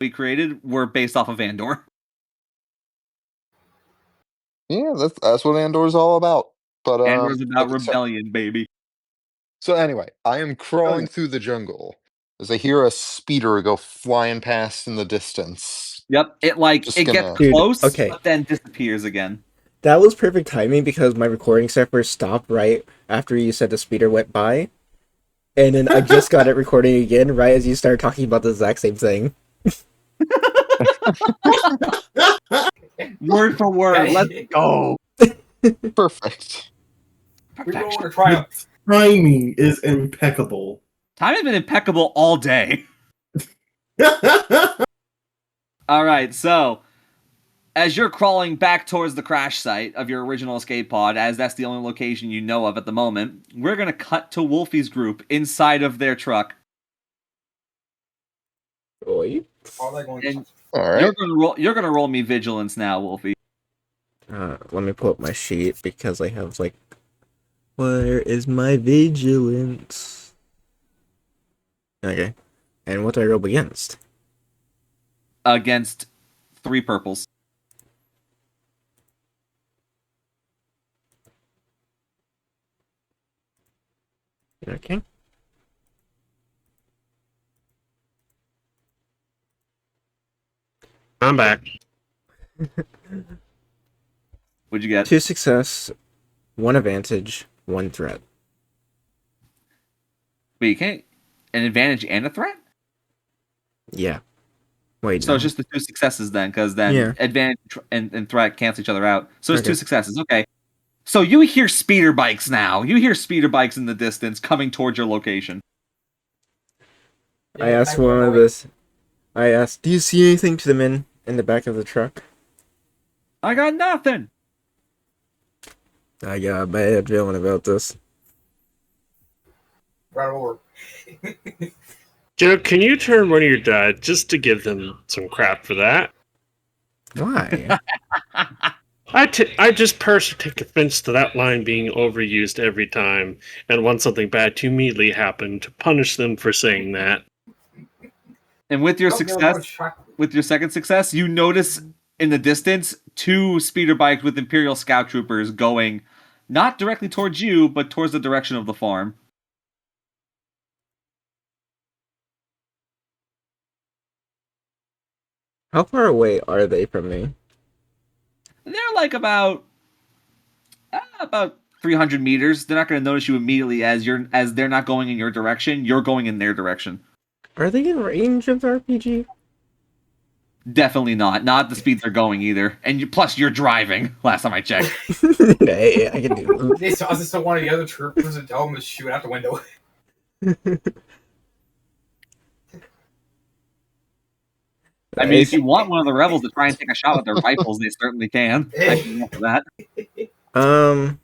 we created were based off of Andor. Yeah, that's what Andor's all about. But Andor's about okay, rebellion, baby. So anyway, I am crawling through the jungle as I hear a speeder go flying past in the distance. Yep, it gets Dude, close, okay. but then disappears again. That was perfect timing because my recording software stopped right after you said the speeder went by. And then I just got it recording again right as you started talking about the exact same thing. Word for word, let's go. Perfect. We're going to try. Timing is impeccable. Time has been impeccable all day. All right, so as you're crawling back towards the crash site of your original escape pod, as that's the only location you know of at the moment, we're going to cut to Wolfie's group inside of their truck. Oi. All right. You're gonna roll me vigilance now, Wolfie. Let me pull up my sheet because I have where is my vigilance? Okay. And what do I roll against? Against 3 purples. Okay. I'm back. What'd you get? 2 success, 1 advantage, 1 threat. Wait, you can't... An advantage and a threat? Yeah. Wait, So no. it's just the 2 successes then, because then Yeah. advantage and threat cancel each other out. So it's Okay. 2 successes, okay. So you hear speeder bikes now. You hear speeder bikes in the distance coming towards your location. I asked one of this. I asked, do you see anything to the men in the back of the truck? I got nothing. I got a bad feeling about this. Right over. Joe, can you turn one of your dad just to give them some crap for that? Why? I just personally take offense to that line being overused every time, and want something bad to immediately happen to punish them for saying that. And with your with your second success, you notice in the distance 2 speeder bikes with Imperial Scout Troopers going not directly towards you, but towards the direction of the farm. How far away are they from me? They're about 300 meters. They're not going to notice you immediately as they're not going in your direction. You're going in their direction. Are they in range of the RPG? Definitely not. Not the speed they're going either. And plus, you're driving. Last time I checked. Hey, I can do They saw this to one of the other troopers and tell them to shoot out the window. I mean, if you want one of the rebels to try and take a shot with their rifles, they certainly can. I can for that. I'm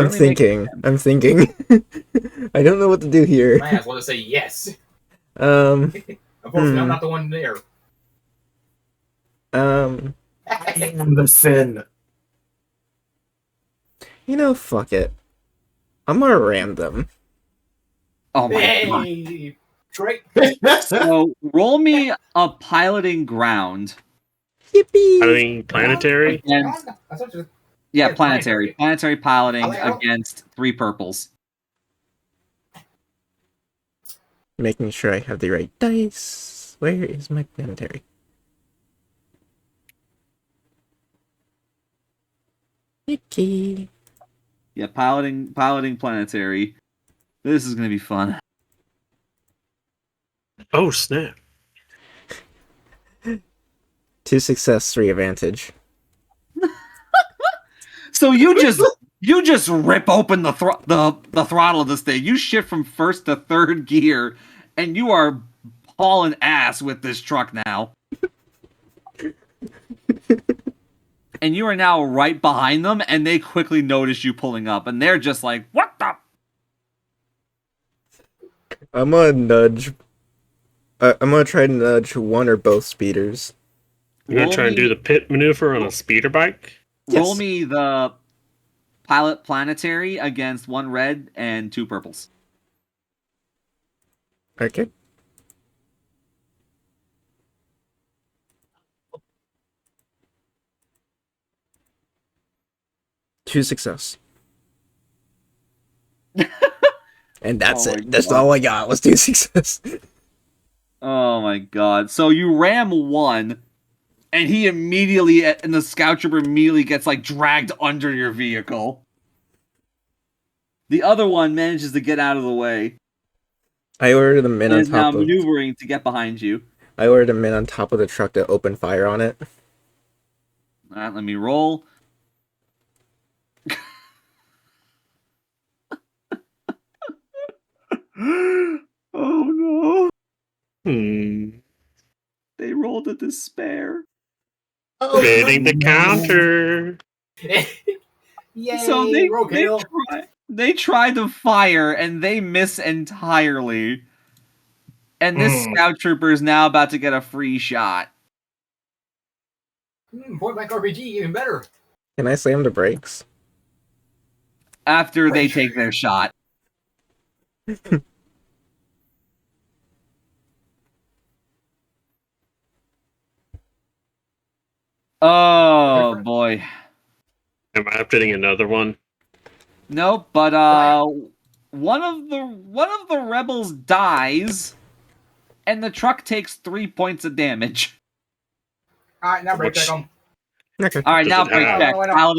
thinking. I don't know what to do here. I might as well just say yes. Unfortunately, I'm not the one there. I am the sin. Fuck it. I'm gonna ram them. Oh my god. So, roll me a piloting ground. Yippee! Piloting planetary? Yeah, planetary. Planetary piloting against 3 purples. Making sure I have the right dice. Where is my planetary? Mickey. Yeah, piloting planetary. This is gonna be fun. Oh, snap. 2 success, 3 advantage. So you just rip open the throttle of this thing. You shift from first to third gear, and you are hauling ass with this truck now. And you are now right behind them, and they quickly notice you pulling up, and they're just like, "What the?" I'm gonna nudge. I'm gonna try to nudge one or both speeders. You're gonna try and do the pit maneuver on a speeder bike? Roll Yes. me the pilot planetary against 1 red and 2 purples. Okay. Two success. And that's Oh my it. That's God. all I got was 2 success. Oh my god. So you ram 1, and he immediately, and the scout trooper immediately gets like dragged under your vehicle. The other one manages to get out of the way. I ordered the men And on is now top of. maneuvering to get behind you. I ordered the men on top of the truck to open fire on it. Alright, let me roll. Oh no. They rolled a despair. Getting the counter. Yay! So Roadkill. they tried to fire and they miss entirely. And this scout trooper is now about to get a free shot. Point blank RPG, even better. Can I slam the brakes? After they take their shot. Oh boy. Am I updating another one? Nope, but one of the rebels dies, and the truck takes 3 points of damage. Alright, now break Which- check them. Okay. All right, Does now it break have- check. Why not?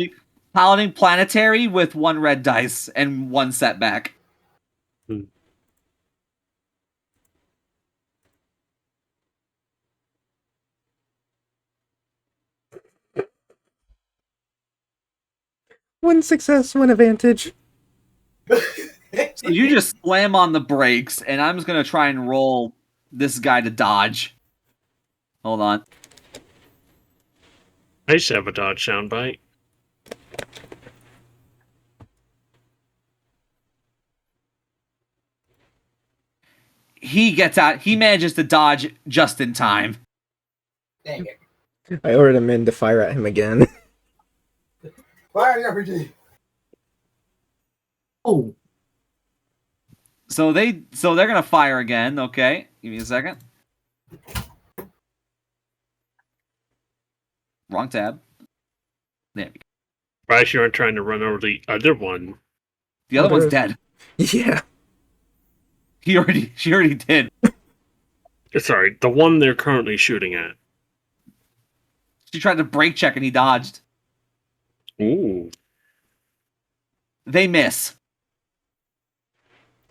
Paladin planetary with 1 red dice and 1 setback. One success, one advantage. So you just slam on the brakes, and I'm just gonna try and roll this guy to dodge. Hold on. I used to have a Dodge soundbite. He gets out. He manages to dodge just in time. Dang it. I ordered the men to fire at him again. Fire the RPG. Oh, So they're gonna fire again. Okay, give me a second. Wrong tab. There we go. Surprised you aren't trying to run over the other one. The other Oh, one's there- dead. Yeah. She already did. Sorry, the one they're currently shooting at. She tried to brake check and he dodged. Ooh, They miss.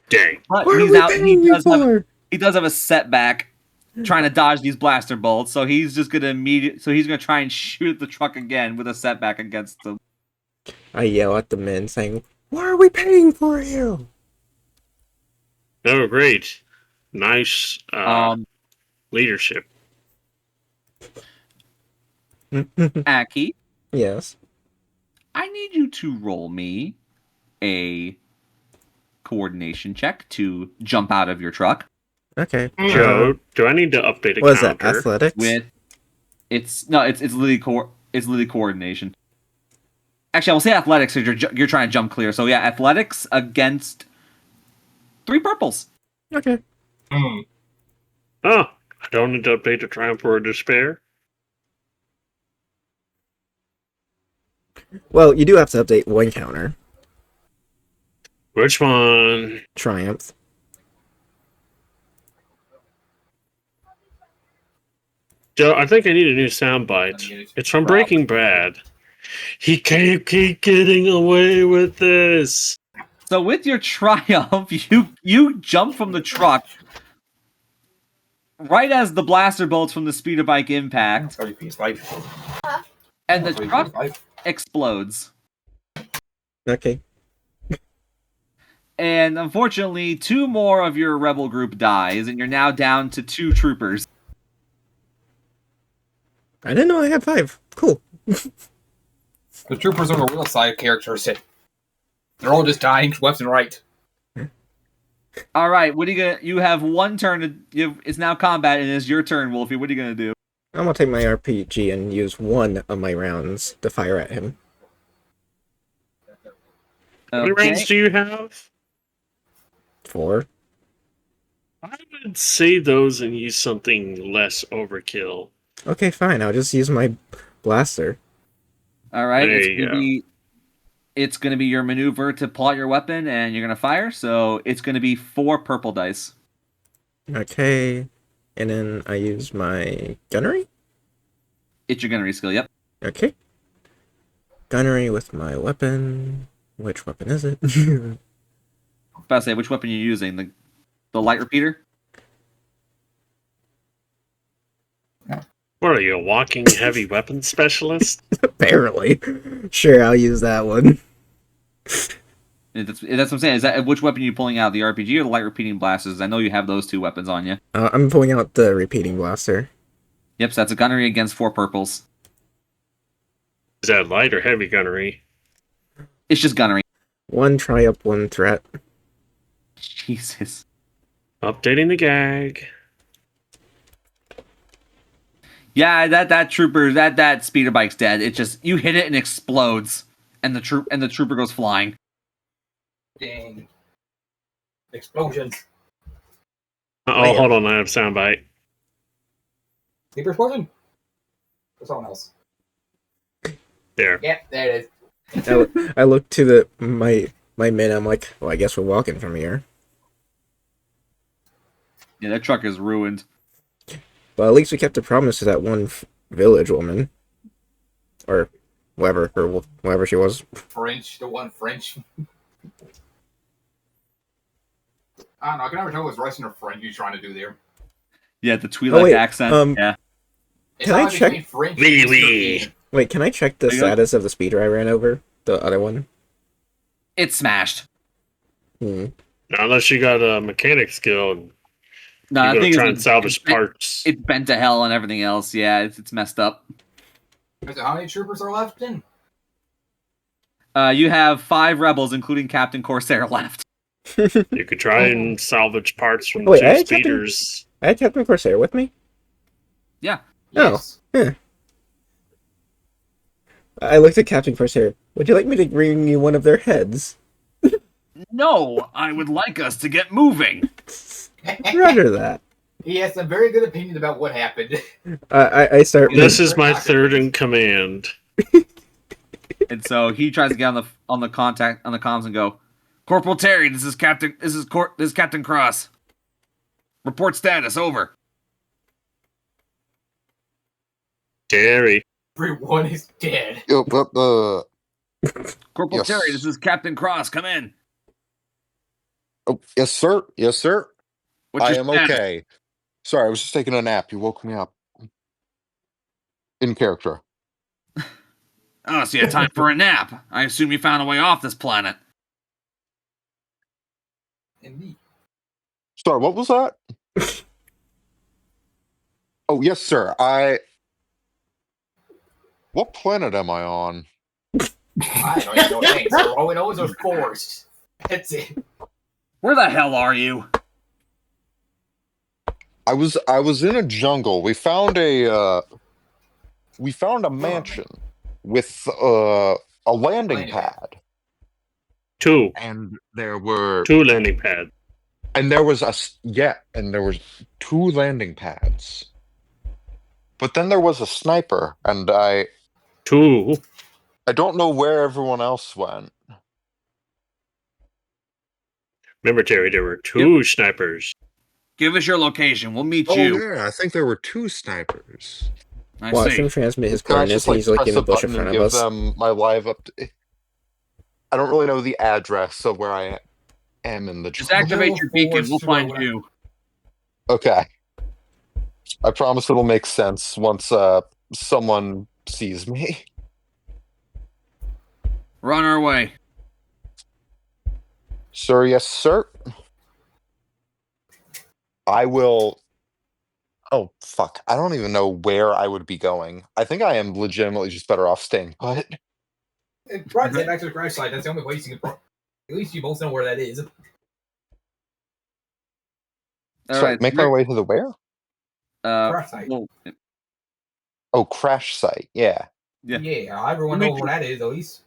dang. But What are he's we out. paying you for? He does have a setback trying to dodge these blaster bolts, so he's just gonna he's gonna try and shoot at the truck again with a setback against them. I yell at the men saying, "What are we paying for you?" Oh, great. Nice leadership. Aki, Yes. I need you to roll me a coordination check to jump out of your truck Okay. Joe, do I need to update a What is that? counter? Athletics? with it's literally coordination. Actually, I will say athletics because you're trying to jump clear. So yeah, athletics against 3 purples. Okay. Oh, I don't need to update a triumph or a despair. Well, you do have to update one counter. Which one? Triumph. Joe, I think I need a new soundbite. It's from Breaking Bad. He can't keep getting away with this. So with your triumph, you jump from the truck right as the blaster bolts from the speeder bike impact, and the truck explodes. Okay. And unfortunately, 2 more of your rebel group dies, and you're now down to 2 troopers. I didn't know I had 5. Cool. The troopers on the real side characters hit. They're all just dying left and right. All right, what are you gonna? You have 1 turn. It's now combat, and it's your turn, Wolfie. What are you gonna do? I'm gonna take my RPG and use one of my rounds to fire at him. How many rounds do you have? 4. I would save those and use something less overkill. Okay, fine. I'll just use my blaster. All right, There it's you gonna go. be it's gonna be your maneuver to pull out your weapon, and you're gonna fire. So it's gonna be 4 purple dice. Okay, and then I use my gunnery. It's your gunnery skill. Yep. Okay, gunnery with my weapon. Which weapon is it? About to say, which weapon you're using? The light repeater. What are you, a walking heavy weapons specialist? Apparently. Sure, I'll use that one. That's what I'm saying. Is that which weapon are you pulling out? The RPG or the light repeating blasters? I know you have those 2 weapons on you. I'm pulling out the repeating blaster. Yep. So that's a gunnery against 4 purples. Is that light or heavy gunnery? It's just gunnery. 1 triumph, 1 threat. Jesus. Updating the gag. Yeah, that trooper, that speeder bike's dead. It just you hit it and it explodes, and the trooper goes flying. Dang. Explosions. Oh, hold on, I have soundbite. Sleeper explosion? Or someone else? There. Yep, there it is. I look to my men. I'm like, well, I guess we're walking from here. Yeah, that truck is ruined. But at least we kept the promise to that one village woman, or whoever she was. French, the one French. I don't know, I can never tell if it was Russian or French he was trying to do there. Yeah, the Twi'lek accent. Yeah. It's Can I not like check- between French Wee and wee. European. Wait, can I check the Are you going- status of the speeder I ran over? The other one? It's smashed. Unless you got a mechanic skill, No, I you think go try and it's salvage parts. it's bent to hell and everything else. Yeah, it's messed up. So how many troopers are left in? You have 5 rebels, including Captain Corsair, left. You could try and salvage parts from Wait, 2 I had speeders. I had Captain Corsair with me. Yeah. Yes. I looked at Captain Corsair. Would you like me to bring you one of their heads? No, I would like us to get moving. Roger that. He has some very good opinions about what happened. I start. This is my 3rd in command. And so he tries to get on the comms and go, Corporal Terry, this is Captain Cross. Report status, over. Terry. Everyone is dead. Corporal Yes. Terry, this is Captain Cross, come in. Oh, yes, sir. Yes, sir. What's I your am status? okay. Sorry, I was just taking a nap. You woke me up. In character. Oh, so you had time for a nap. I assume you found a way off this planet. Indeed. Sorry, what was that? Oh, yes, sir. What planet am I on? I don't even know anything. So all we know is there's forest. That's it. Where the hell are you? I was in a jungle. We found a mansion with a landing Landing pad, 2. and there were 2 landing pads. and there was and there was 2 landing pads. But then there was a sniper, and I 2. don't know where everyone else went. Remember, Terry, there were 2 snipers. Give us your location. We'll meet Oh you. yeah, I think there were 2 snipers. I Watch see. him transmit his Can I coordinates, just and he's like press in the a bush in button and front of give us. them my live I don't really know the address of where I am in the Just jungle. activate your beacon. Forest We'll find Road. you. Okay. I promise it'll make sense once someone sees me. We're on our way. Sir, yes, sir. I will. Oh, fuck. I don't even know where I would be going. I think I am legitimately just better off staying put. Right, head back to the crash site. That's the only way you can. At least you both know where that is. All So right. make my way to the where? Crash site. Well, Oh, crash site. Yeah. Yeah. Yeah, everyone knows where that is, at least.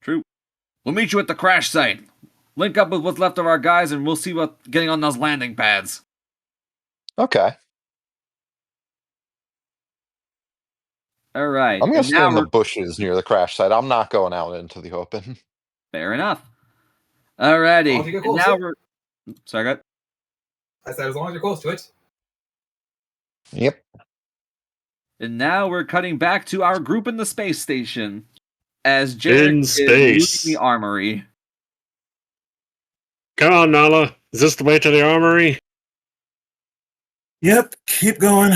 True. We'll meet you at the crash site. Link up with what's left of our guys, and we'll see what getting on those landing pads. Okay. All right. I'm gonna And stay now in the we're bushes near the crash site. I'm not going out into the open. fair enough. Alrighty. As long as you get And close now to it. we're sorry, go ahead. I said as long as you're close to it. Yep. And now we're cutting back to our group in the space station as Jarek In is space. looting the armory. Come on, Nala. Is this the way to the armory? Yep, keep going.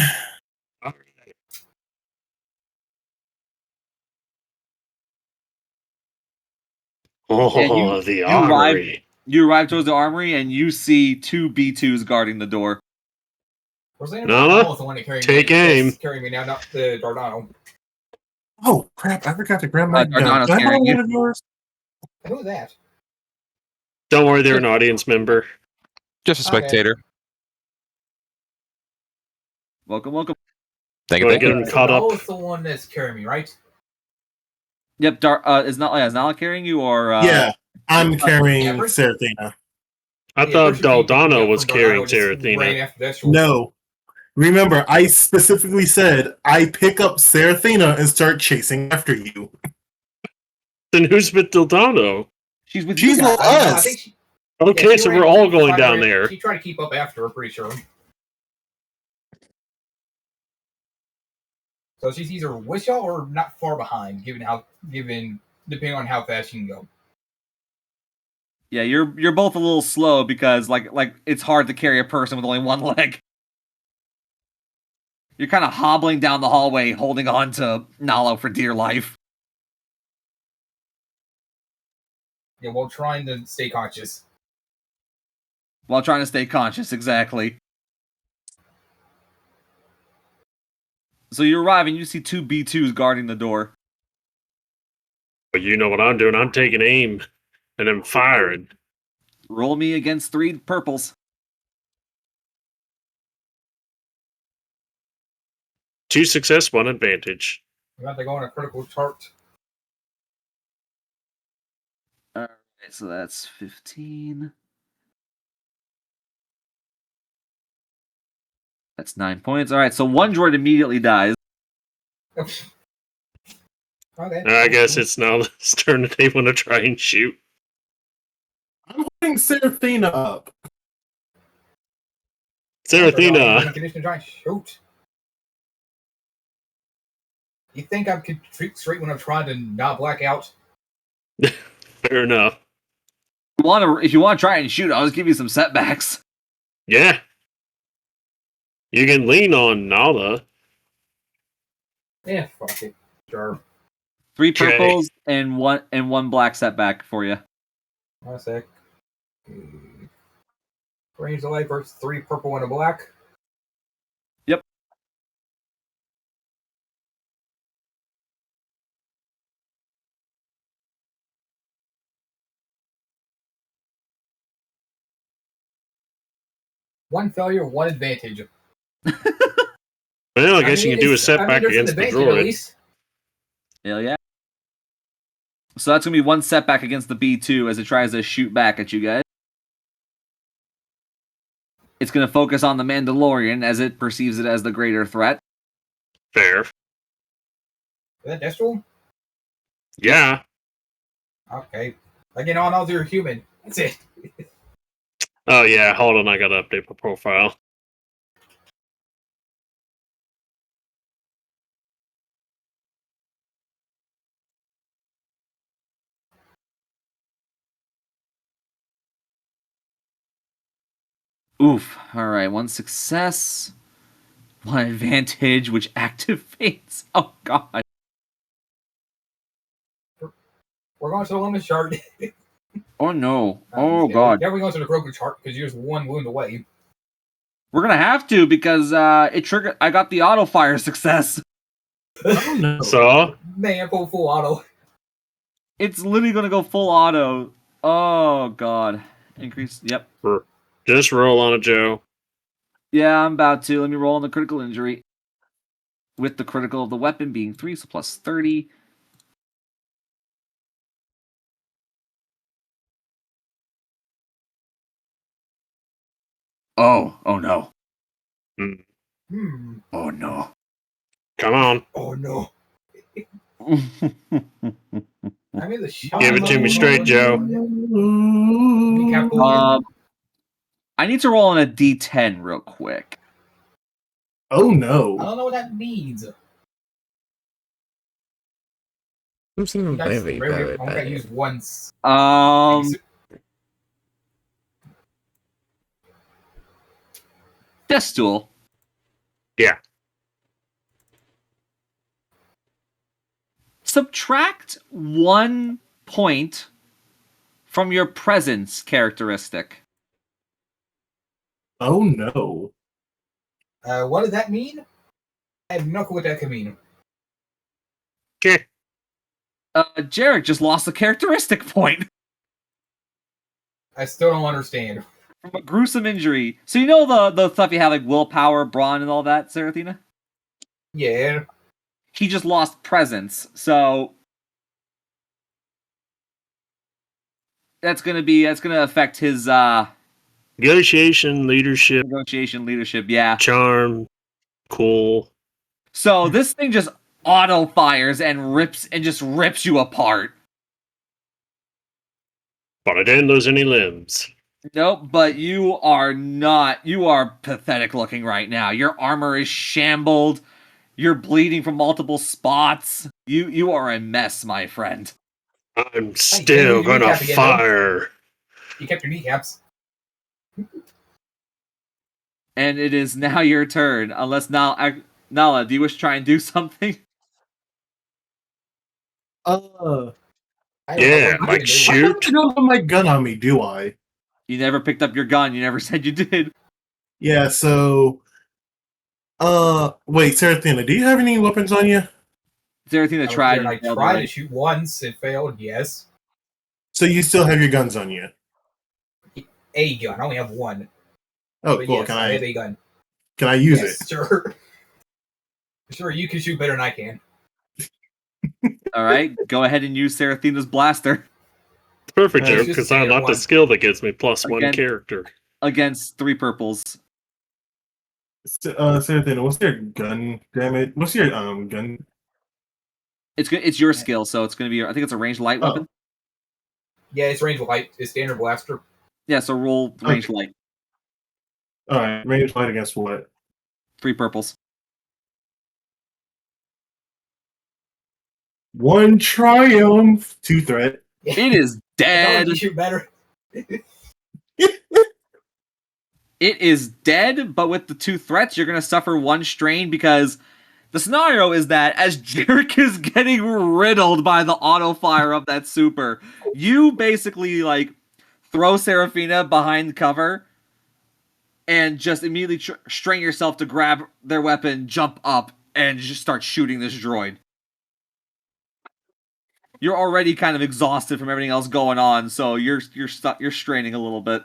Oh, Yeah, the you armory. You arrive towards the armory, and you see two B2s guarding the door. Nala, Was the one that carried take me, aim. that's carrying me now, not the Dardano. Oh crap! I forgot to grab my gun. Dardano's Can I borrow carrying you. one of yours? Who's that? Don't worry, they're an audience member. Just a spectator. Welcome, welcome. Thank You you. want to Thank get you. them caught up? Is the one that's carrying me, right? Yep, is Nala carrying you, or Yeah, I'm carrying Everett? Seraphina. I Yeah, thought first you keep picking Daldano up was from carrying Dardano, just Seraphina. right after that, No, remember I specifically said I pick up Seraphina and start chasing after you. Then who's with Daldano? she's with She's you guys. with I us. think she, Okay, she so ran- we're all she going tried down to- there. She tried to keep up after her, pretty sure. So she's either with y'all or not far behind, depending on how fast she can go. Yeah, you're both a little slow because like it's hard to carry a person with only one leg. You're kind of hobbling down the hallway, holding on to Nalo for dear life. Yeah, while trying to stay conscious. While trying to stay conscious, exactly. So you arrive and you see two B2s guarding the door. But you know what I'm doing. I'm taking aim and I'm firing. Roll me against 3 purples. 2 success, 1 advantage. You have to go on a critical chart. Alright, so that's 15. That's 9 points. Alright, so one droid immediately dies. Okay. I guess it's now this turn that they want to try and shoot. I'm holding Seraphina up. Seraphina. Condition to try and shoot. You think I could treat straight when I'm trying to not black out? Fair enough. If you want to try and shoot, I'll just give you some setbacks. Yeah. You can lean on Nala. Yeah, fuck it. Sure. 3 Okay. purples and one black setback for you. One sec. Range of light versus 3 purple and a black. Yep. One failure, 1 advantage. Well, I guess you can do a it's- setback there's an against the advantage at droid. least. Hell yeah. So that's going to be 1 setback against the B2 as it tries to shoot back at you guys. It's going to focus on the Mandalorian as it perceives it as the greater threat. Fair. Is that Destral? Yeah. Okay. Again, all knows you're human. That's it. Oh, yeah. Hold on. I got to update my profile. Oof. Alright, 1 success. 1 advantage, which activates. Oh, God. We're going to the limit chart. Oh, no. Oh, God. Yeah, we're going to the broken chart because you're just 1 wound away. We're going to have to because it triggered. I got the auto fire success. Oh no. So, Man, full auto. It's literally going to go full auto. Oh, God. Increase. Yep. just roll on it, Joe. Yeah, I'm about to. Let me roll on the critical injury. with the critical of the weapon being 3, so plus 30. Oh no. Oh no. Come on. Oh no. um, I'm in the shot. Give it to me straight, Joe. I need to roll on a D10 real quick. Oh I no. don't know what that means. I'm seeing very, very I got bad. used once. Festool. Yeah. Subtract 1 point from your presence characteristic. Oh no. What does that mean? I have no clue what that could mean. Okay. Jarek just lost a characteristic point I still don't understand. from a gruesome injury. So you know the stuff you have like willpower, brawn, and all that, Serathina? Yeah. He just lost presence, so that's gonna affect his Negotiation, leadership, negotiation, yeah. charm, cool. So this thing just auto fires and just rips you apart. But I didn't lose any limbs. Nope, but you are pathetic looking right now. Your armor is shambled. You're bleeding from multiple spots. You are a mess, my friend. I'm still gonna fire. You kept your kneecaps. And it is now your turn. Unless Nala, do you wish to try and do something? Yeah, like shoot. I don't have my gun on me, do I? You never picked up your gun. You never said you did. Yeah, so wait, Serathina, do you have any weapons on you? Serathina tried. I tried to shoot once. It failed. Yes. So you still have your guns on you? A gun. I only have one. Oh, But cool. yes, I have a gun. Can I use Yes, it? sure. Sure, you can shoot better than I can. All right, go ahead and use Serathina's blaster Perfect, It's Joe, just because standard I unlocked a one. skill that gives me plus one Again. character. against 3 purples. Serathina, what's your gun? Damn it! What's your gun? It's your skill, so it's gonna be. I think it's a ranged light weapon. Yeah, it's range light. It's standard blaster. Yeah, so roll ranged light. All right, range light against what? 3 purples. 1 triumph, 2 threat. It is dead. You shoot better. It is dead, but with the 2 threats, you're going to suffer 1 strain because the scenario is that as Jarek is getting riddled by the auto fire of that super, you basically throw Seraphina behind cover and just immediately strain yourself to grab their weapon, jump up, and just start shooting this droid. You're already kind of exhausted from everything else going on, so you're straining a little bit.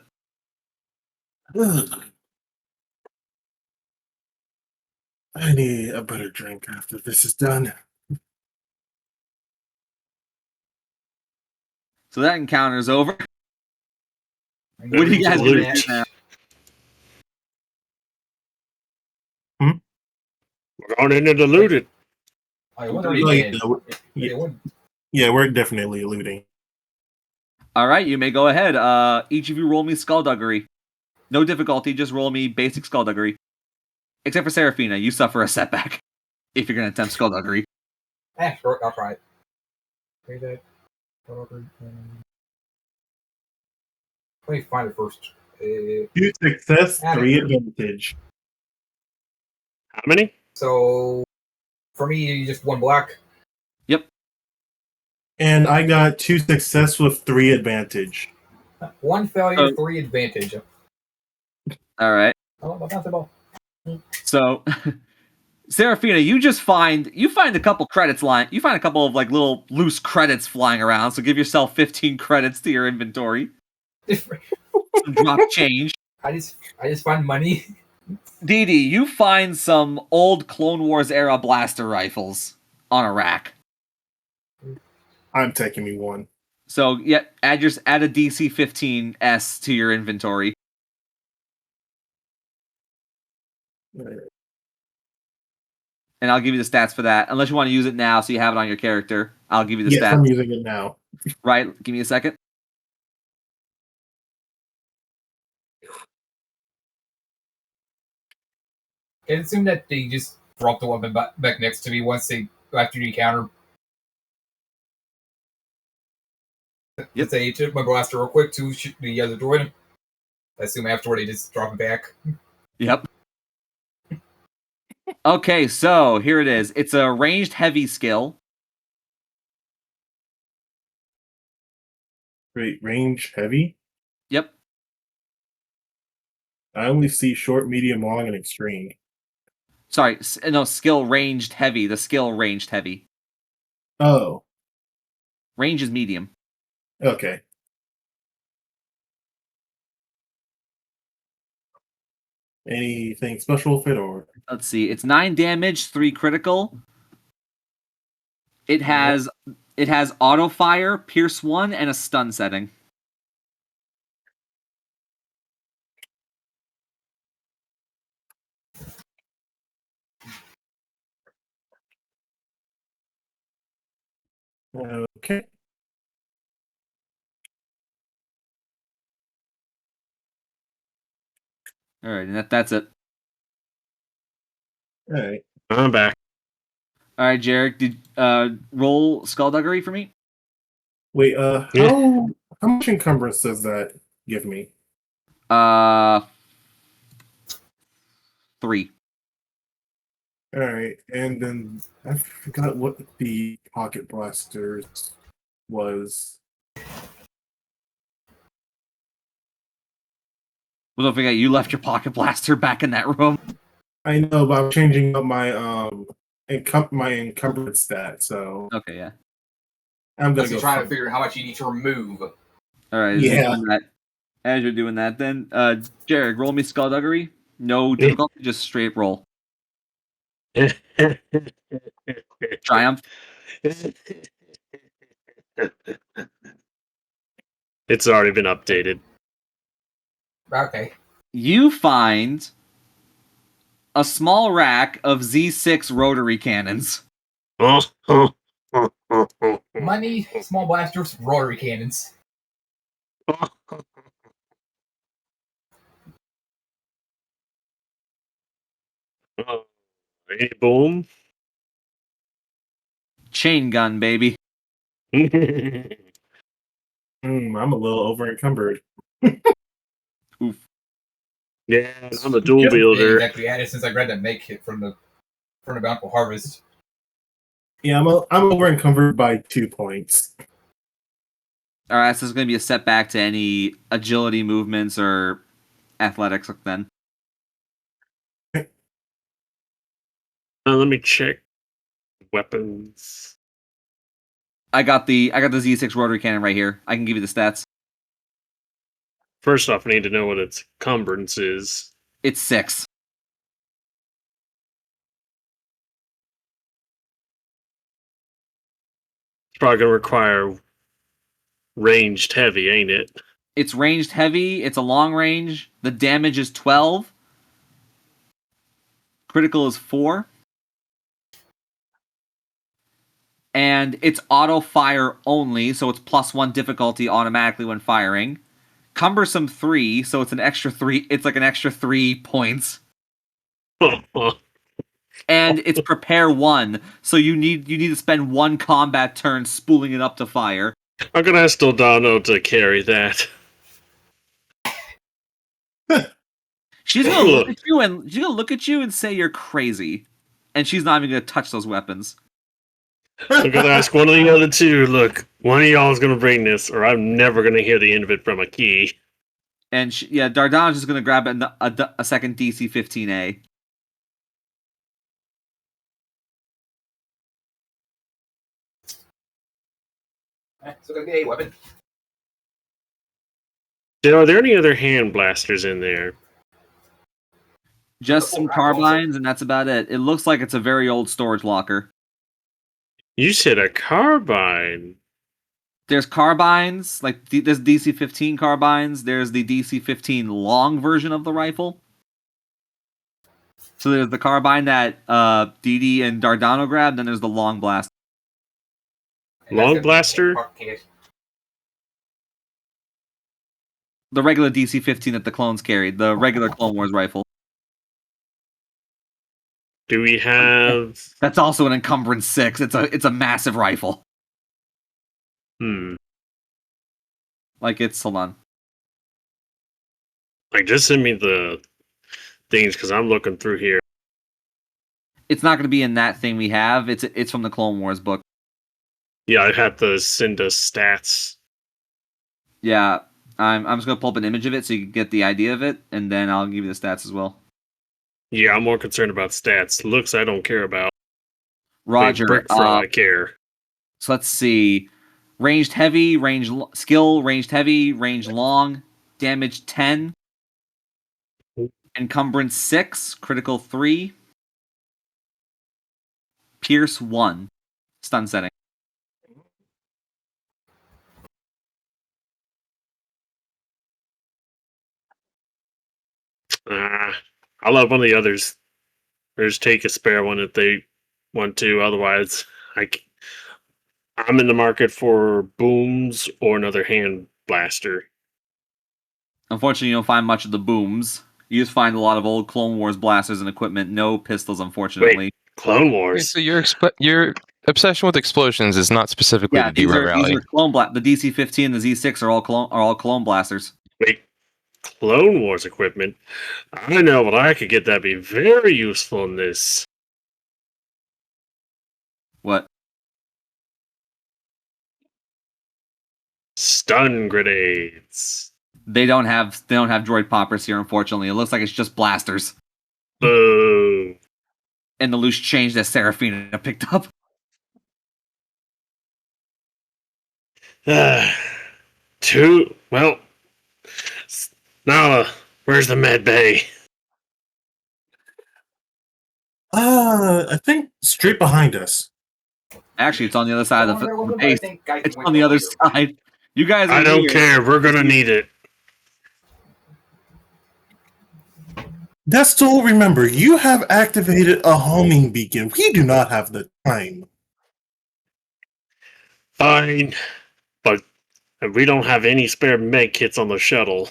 I need a better drink after this is done. So that encounter's over. What do you guys do now? We're going into the looted. Yeah, we're definitely looting. All right, you may go ahead. Each of you roll me skullduggery. No difficulty, just roll me basic skullduggery. Except for Seraphina, you suffer a setback if you're going to attempt skullduggery. Sure, I'll try it. Let me find it first. 2 success, 3 advantage. How many? So, for me, just 1 black. Yep. And I got 2 success with 3 advantage. 1 failure, 3 advantage. All right. Oh, that's the ball. So, Seraphina, you find a couple credits You find a couple of little loose credits flying around. So give yourself 15 credits to your inventory. Some drop change. I just find money. Dee Dee, you find some old Clone Wars era blaster rifles on a rack. I'm taking me one. So yeah, add a DC-15S to your inventory. And I'll give you the stats for that. Unless you want to use it now so you have it on your character. I'll give you the Yes, stats. I'm using it now. Right, give me a second. I assume that they just dropped the weapon back next to me after the encounter. Yep. Say, took my blaster real quick to shoot the other droid. I assume afterward they just drop it back. Yep. Okay, so here it is. It's a ranged heavy skill. Great range, heavy. Yep. I only see short, medium, long, and extreme. Sorry, no, skill ranged heavy. The skill ranged heavy. Oh, Range is medium. okay. Anything special with it, or Let's see. It's 9 damage, 3 critical. It has auto fire, pierce 1, and a stun setting. okay? All right, and that's it. All right. I'm back. All right, Jarek, did roll skullduggery for me? Wait, how much encumbrance does that give me? 3. All right, and then I forgot what the pocket blasters was. Well, don't forget, you left your pocket blaster back in that room. I know, but I'm changing up my my encumbrance stat, so Okay, yeah. I'm gonna Because you're go. trying to figure out how much you need to remove. All right, Yeah. as you're doing that, then Jarek, roll me skullduggery. No difficulty, just straight roll. Triumph. It's already been updated. Okay. You find a small rack of Z6 rotary cannons. Money, small blasters, rotary cannons. Any boom? Chain gun, baby. I'm a little over encumbered. Oof. Yeah, I'm a dual wielder. Exactly added since I grabbed that make kit from the Bountiful Harvest. Yeah, I'm over encumbered by 2 points. All right, so it's going to be a setback to any agility movements or athletics then. Let me check weapons. I got the Z6 rotary cannon right here. I can give you the stats. First off, I need to know what its encumbrance is. It's 6. It's probably going to require ranged heavy, ain't it? It's ranged heavy. It's a long range. The damage is 12. Critical is 4. And it's auto fire only, so it's +1 difficulty automatically when firing. Cumbersome 3, so it's an extra 3. It's like an extra 3 points. And it's prepare 1, so you need to spend 1 combat turn spooling it up to fire. I'm gonna ask Dildano to carry that. She's gonna look at you and say you're crazy, and she's not even gonna touch those weapons. I'm gonna ask one of the other two. Look, one of y'all is gonna bring this, or I'm never gonna hear the end of it from a key. And Dardana's just gonna grab a second DC-15A. So gonna be a weapon. Are there any other hand blasters in there? Just some carbines, and that's about it. It looks like it's a very old storage locker. You said a carbine. There's carbines, like there's DC-15 carbines. There's the DC-15 long version of the rifle. So there's the carbine that Didi and Dardano grabbed, then there's the long blast. Long blaster? The regular DC-15 that the clones carried, the regular Clone Wars rifle. Do we have... That's also an encumbrance 6. It's a massive rifle. Like, hold on. Like, just send me the things, because I'm looking through here. It's not going to be in that thing we have. It's from the Clone Wars book. Yeah, I have to send us stats. Yeah, I'm just going to pull up an image of it so you can get the idea of it, and then I'll give you the stats as well. Yeah, I'm more concerned about stats. Looks I don't care about. Roger. Brick throw I care. So let's see. Ranged heavy, skill, ranged heavy, range long, damage 10, encumbrance 6, critical 3, pierce 1, stun setting. I'll let one of the others. Or just take a spare one if they want to. Otherwise, I'm in the market for booms or another hand blaster. Unfortunately, you don't find much of the booms. You just find a lot of old Clone Wars blasters and equipment. No pistols, unfortunately. Wait, Clone Wars? Okay, so your obsession with explosions is not specifically to derail rally. These are clone the DC-15 and the Z6 are all clone blasters. Wait, Clone Wars equipment? I know what I could get that'd be very useful in this. What? Stun grenades. They don't have droid poppers here, unfortunately. It looks like it's just blasters. Boo. And the loose change that Seraphina picked up. Well, Nala, where's the med bay? I think straight behind us. Actually, it's on the other side of the base. It's on the other side. You guys are I don't here. care. We're gonna need it. Destal, remember, you have activated a homing beacon. We do not have the time. Fine, but we don't have any spare med kits on the shuttle.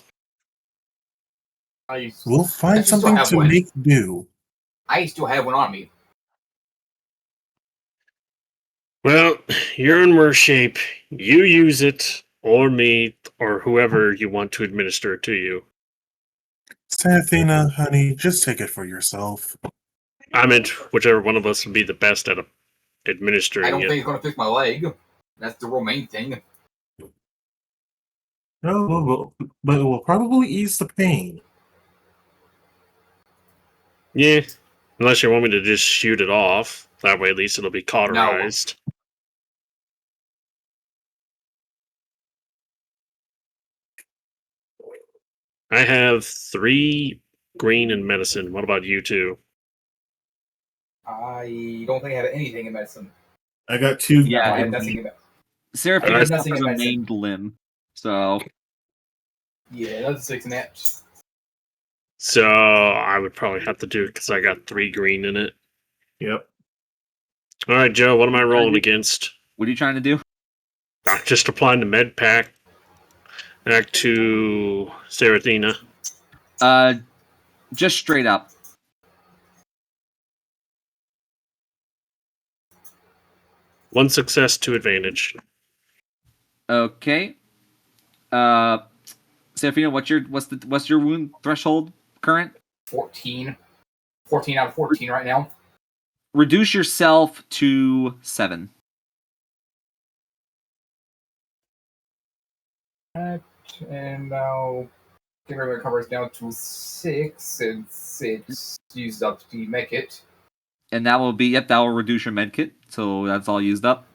We'll find something to make do. I still have one on me. Well, you're in worse shape. You use it, or me, or whoever you want to administer it to you. Seraphina, honey, just take it for yourself. I meant whichever one of us would be the best at administering it. I don't think it's going to fix my leg. That's the real main thing. No, but it will probably ease the pain. Yeah, unless you want me to just shoot it off. That way, at least it'll be cauterized. I have 3 green in medicine. What about you two? I don't think I have anything in medicine. I got 2. Yeah, I have nothing in medicine. Seraphina has has a maimed limb. So yeah, that's 6 in that. So I would probably have to do it because I got 3 green in it. Yep. All right, Joe. What am I rolling against? what are you trying to do? Just applying the med pack. Back to Seraphina. Just straight up. One success, 2 advantage. Okay. Seraphina, what's your wound threshold current? 14. 14 out of 14 right now. Reduce yourself to 7. And now get rid of the covers down to 6 since it's used up to make it. And that will reduce your med kit. So that's all used up.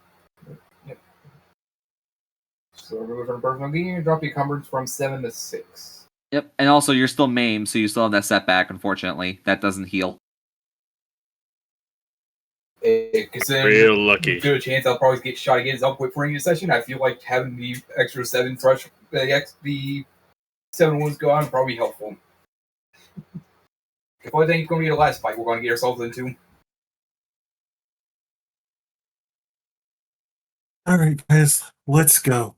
So remove from personal gear, drop the encumbrance from 7 to 6. Yep, and also you're still maimed, so you still have that setback, unfortunately. That doesn't heal. Real lucky. Good chance I'll probably get shot again up with for a session. I feel like having the extra 7 thrush, the 7 wounds go on probably helpful. If I think it's going to be the last fight we're going to get ourselves into. All right, guys, let's go.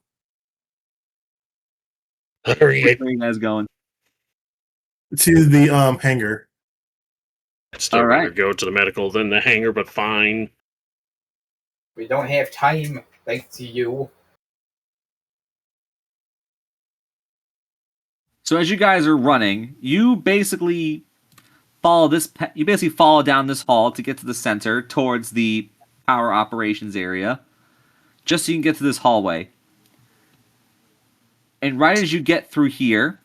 Hurry. Where are you guys going? To the hangar. Still All rather right. go to the medical than the hangar, but fine. We don't have time, thanks to you. So as you guys are running, you basically follow down this hall to get to the center towards the power operations area, just so you can get to this hallway. And right as you get through here,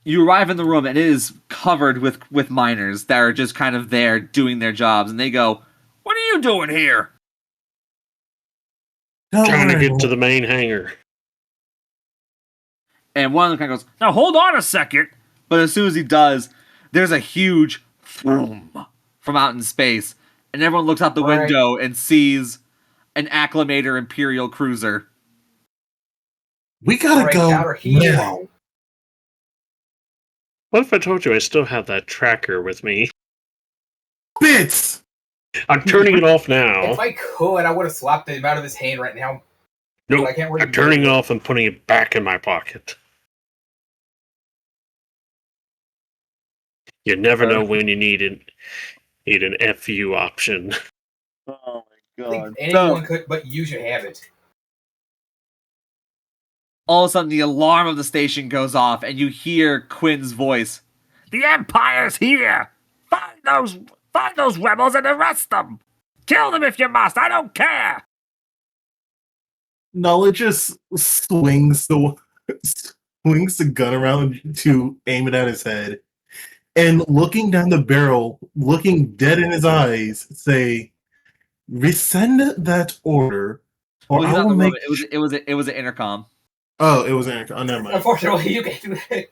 you arrive in the room and it is covered with miners that are just kind of there doing their jobs, and they go, "What are you doing here?" Trying to get to the main hangar. And one of them kind of goes, "Now hold on a second." But as soon as he does, there's a huge throom from out in space, and everyone looks out the window and sees an Acclimator Imperial cruiser. We gotta go now. What if I told you I still have that tracker with me? Bits! I'm turning it off now. If I could, I would have slapped him out of his hand right now. No, I can't really I'm turning it off and putting it back in my pocket. You never know when you need an FU option. Oh my I think anyone could, but you should have it. All of a sudden, the alarm of the station goes off, and you hear Quinn's voice. "The Empire's here! Find those rebels and arrest them! Kill them if you must, I don't care!" Nala just swings the gun around to aim it at his head. And looking down the barrel, looking dead in his eyes, say, "Resend that order, or I will make." It was an intercom. Oh, it was an. Oh, never mind. Unfortunately, you can't do that.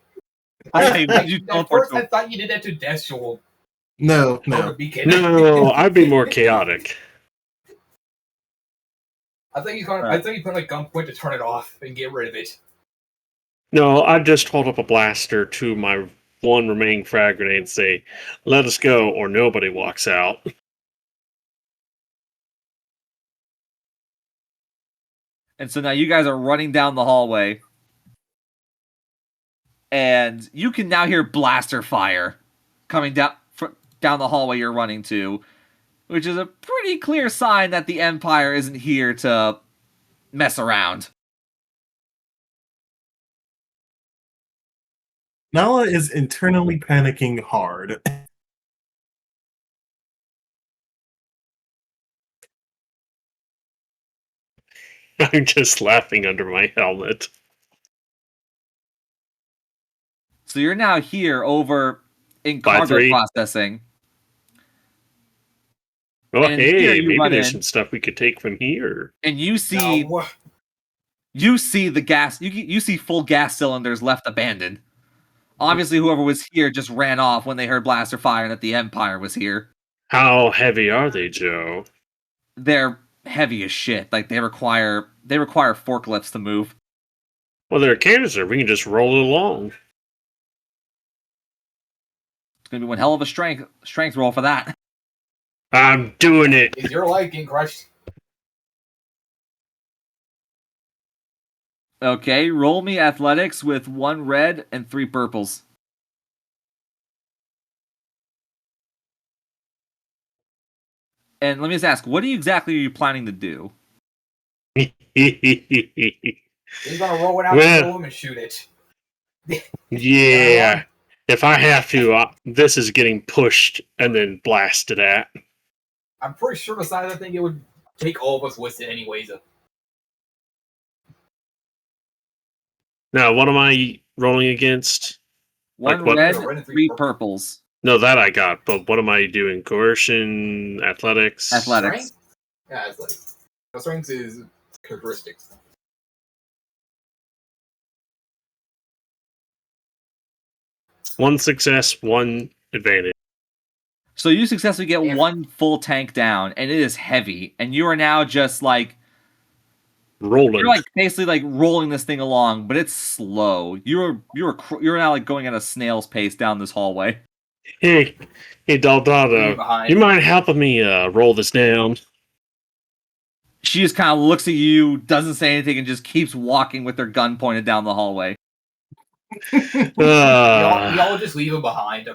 At first, I thought you did that to Deathshoal. No. No, I'd be more chaotic. I think he's going. I think he's going to gunpoint to turn it off and get rid of it. No, I'd just hold up a blaster to my one remaining frag grenade and say, "Let us go," or nobody walks out. And so now you guys are running down the hallway. And you can now hear blaster fire coming down the hallway you're running to, which is a pretty clear sign that the Empire isn't here to mess around. Nala is internally panicking hard. I'm just laughing under my helmet. So you're now here over in cargo processing. Oh, and hey, maybe there's some stuff we could take from here. And you see the gas. You see full gas cylinders left abandoned. Obviously, whoever was here just ran off when they heard blaster fire and that the Empire was here. How heavy are they, Joe? They're heavy as shit. Like they require forklifts to move. Well, they're a canister. We can just roll it along. It's gonna be one hell of a strength roll for that. I'm doing it. Is your leg getting crushed? Okay, roll me athletics with 1 red and 3 purples. And let me just ask, what exactly are you planning to do? He's gonna roll it out to him and shoot it. Yeah. If I have to, this is getting pushed and then blasted at. I'm pretty sure the side of the thing it would take all of us with it anyways. Now, what am I rolling against? 1 red, 3 purples. No, that I got, but what am I doing? Coercion, athletics? Athletics. Strength? Yeah, athletics. No, strength is characteristics. 1 success, 1 advantage. So you successfully get Yeah. 1 full tank down, and it is heavy, and you are now just like Rolling. you're like basically like rolling this thing along, but it's slow. You're now like going at a snail's pace down this hallway. Hey, Daldado, behind. you mind helping me roll this down? She just kind of looks at you, doesn't say anything, and just keeps walking with her gun pointed down the hallway. Y'all just leave him behind.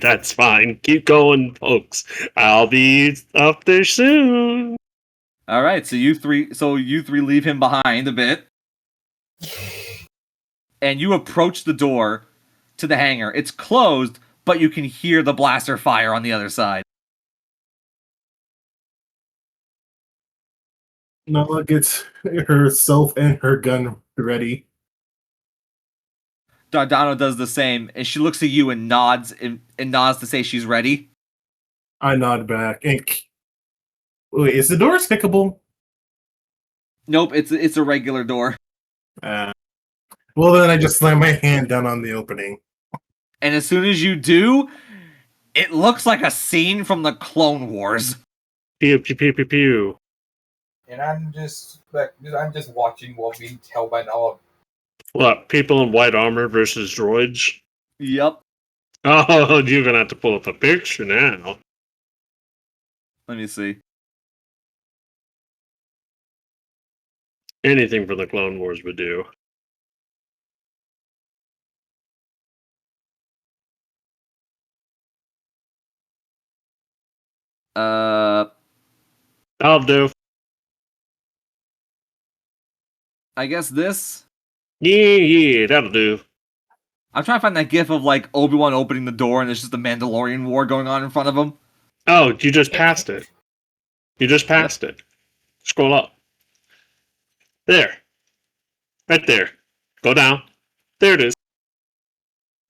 That's fine. Keep going, folks. I'll be up there soon. All right, so you three leave him behind a bit, and you approach the door to the hangar. It's closed, but you can hear the blaster fire on the other side. Nala gets herself and her gun ready. Dardano does the same, and she looks at you and nods to say she's ready. I nod back. And wait, is the door stickable? Nope, it's a regular door. Well, then I just slam my hand down on the opening. And as soon as you do, it looks like a scene from the Clone Wars. Pew pew pew pew pew. And I'm just watching while being held by Nala. What? People in white armor versus droids? Yep. Oh, you're gonna have to pull up a picture now. Let me see. Anything for the Clone Wars would do. I'll do. I guess this. Yeah, that'll do. I'm trying to find that gif of like Obi-Wan opening the door and there's just the Mandalorian war going on in front of him. Oh, you just passed it. You just passed it. Scroll up. There. Right there. Go down. There it is.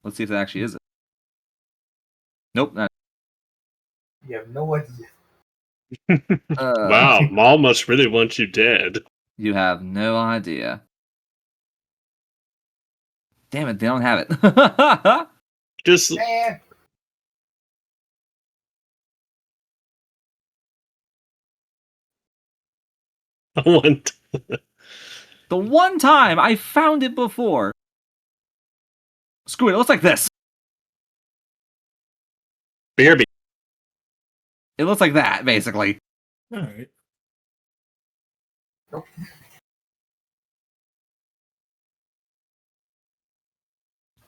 Let's see if that actually is it. Nope. Not. You have no idea. Wow, Maul must really want you dead. You have no idea. Damn it, they don't have it. Just Man. I want. The one time I found it before. Screw it, it looks like this. BRB. It looks like that, basically. Alright.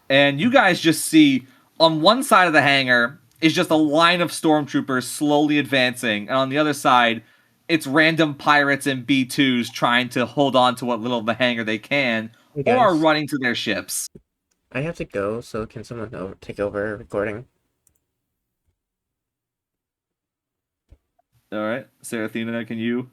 And you guys just see on one side of the hangar is just a line of stormtroopers slowly advancing, and on the other side, it's random pirates and B2s trying to hold on to what little of the hangar they can, Hey or guys, running to their ships. I have to go, so can someone take over recording? All right, Serathina, can you